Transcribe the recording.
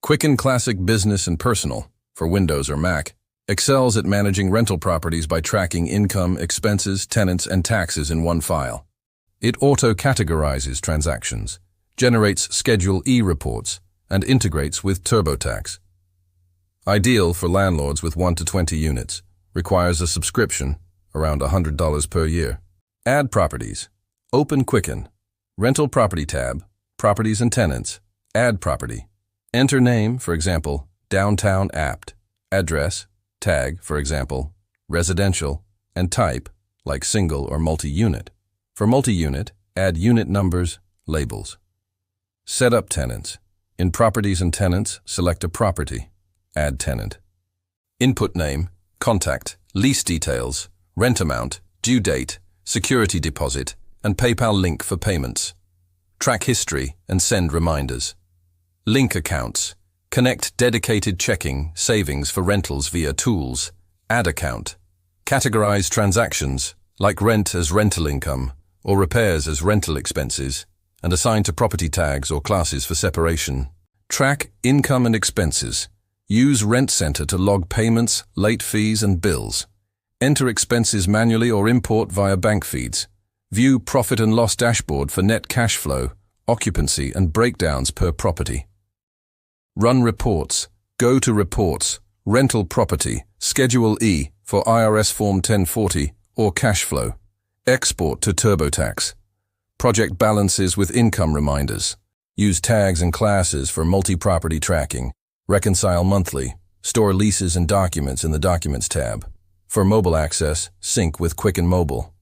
Quicken Classic Business and Personal, for Windows or Mac, excels at managing rental properties by tracking income, expenses, tenants, and taxes in one file. It auto-categorizes transactions, generates Schedule E reports, and integrates with TurboTax. Ideal for landlords with 1 to 20 units. Requires a subscription, around $100 per year. Add properties. Open Quicken. Rental Property tab, Properties and Tenants. Add property. Enter name, for example, Downtown Apt. Address, tag, for example, residential, and type, like single or multi-unit. For multi-unit, add unit numbers, labels. Set up tenants. In Properties and Tenants, select a property. Add tenant. Input name, contact, lease details, rent amount, due date, security deposit, and PayPal link for payments. Track history and send reminders. Link accounts. Connect dedicated checking, savings for rentals via tools. Add account. Categorize transactions, like rent as rental income, or repairs as rental expenses, and assign to property tags or classes for separation. Track income and expenses. Use Rent Center to log payments, late fees, and bills. Enter expenses manually or import via bank feeds. View profit and loss dashboard for net cash flow, occupancy, and breakdowns per property. Run reports. Go to Reports, Rental Property, Schedule E for IRS Form 1040 or cash flow. Export to TurboTax. Project balances with income reminders. Use tags and classes for multi-property tracking. Reconcile monthly. Store leases and documents in the Documents tab. For mobile access, sync with Quicken Mobile.